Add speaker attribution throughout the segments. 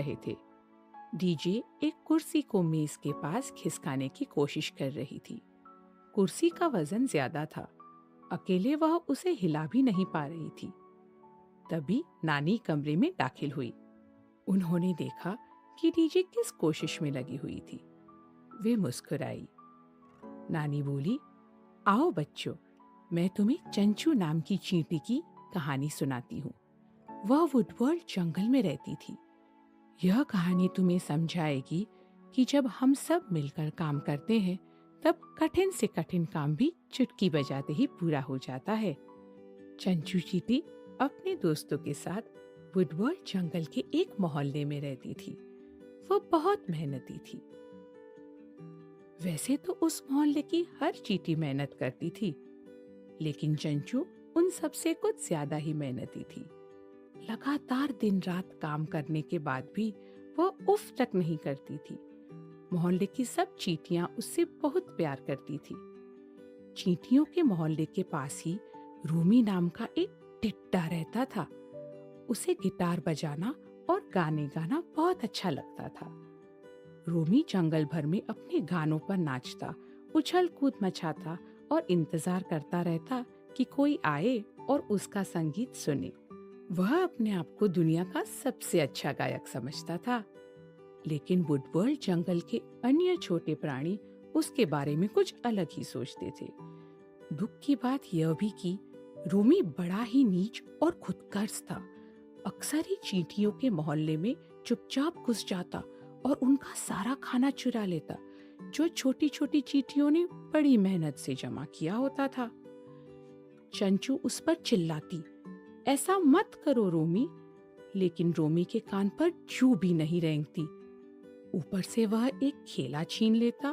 Speaker 1: रहे थे। डीजे एक कुर्सी को मेज के पास खिसकाने की कोशिश कर रही थी। कुर्सी का वजन ज्यादा था, अकेले वह उसे हिला भी नहीं पा रही थी। तभी नानी कमरे में दाखिल हुई। उन्होंने देखा कि डीजे किस कोशिश में लगी हुई थी। वे मुस्कुराई। नानी बोली, आओ बच्चों, मैं तुम्हें चंचू नाम की चींटी की कहानी सुनाती हूँ। वह वुडवर्ल्ड जंगल में रहती थी। यह कहानी तुम्हें समझाएगी कि जब हम सब मिलकर काम करते हैं, तब कठिन से कठिन काम भी चुटकी बजाते ही पूरा हो जाता है। चंचू चींटी अपने दोस्तों के साथ वुडवर्ल्ड जंगल के एक मोहल्ले में रहती थी। वो बहुत मेहनती थी। वैसे तो उस मोहल्ले की हर चींटी मेहनत करती थी, लेकिन चंचू उन सब से कुछ ज्यादा ही मेहनती थी। लगातार दिन रात काम करने के बाद भी वह उफ तक नहीं करती थी। मोहल्ले की सब चींटियां उससे बहुत प्यार करती थी। चींटियों के मोहल्ले के पास ही रूमी नाम का एक टिड्डा रहता था। उसे गिटार बजाना और गाने गाना बहुत अच्छा लगता था। रूमी जंगल भर में अपने गानों पर नाचता, उछल कूद मचाता और इंतजार करता रहता कि कोई आए और उसका संगीत सुने। वह अपने आप को दुनिया का सबसे अच्छा गायक समझता था। लेकिन वुडवर्ल्ड जंगल के अन्य छोटे प्राणी उसके बारे में कुछ अलग ही सोचते थे। दुख की बात यह भी कि रूमी बड़ा ही नीच और खुदगर्ज था। अक्सर ही चींटियों के मोहल्ले में चुपचाप घुस जाता और उनका सारा खाना चुरा लेता, जो छोटी छोटी चींटियों ने बड़ी मेहनत से जमा किया होता था। चंचू उस पर चिल्लाती, ऐसा मत करो रोमी, लेकिन रोमी के कान पर जू भी नहीं रेंगती। ऊपर से वह एक खेला छीन लेता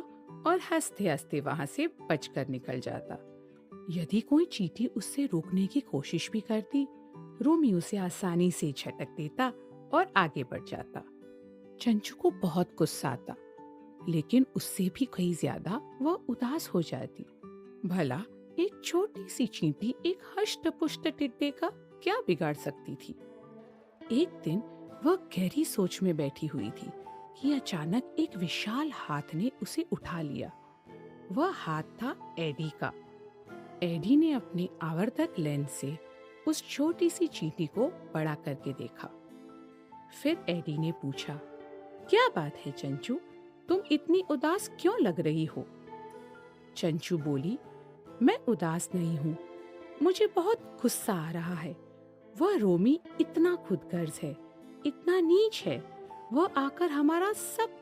Speaker 1: और हंसते हंसते वहां से बचकर निकल जाता। यदि कोई चींटी उससे रोकने की कोशिश भी करती, रोमी उसे आसानी से झटक देता और आगे बढ़ जाता। चंचू को बहुत गुस्सा आता, लेकिन उससे भी कहीं ज्यादा वह उदास हो जाती। भला एक छोटी सी चींटी एक हष्ट पुष्ट टिड्डे का क्या बिगाड़ सकती थी। एक दिन वह गहरी सोच में बैठी हुई थी कि अचानक एक विशाल हाथ ने उसे उठा लिया। वह हाथ था एडी का। एडी ने अपने आवर्धक लेंस से उस छोटी सी चींटी को बड़ा करके देखा। फिर एडी ने पूछा, क्या बात है चंचू, तुम इतनी उदास क्यों लग रही हो? चंचू बोली, मैं उदास नहीं हूँ, मुझे बहुत गुस्सा आ रहा है। वह रोमी इतना खुदगर्ज है, इतना नीच है। वह आकर हमारा सब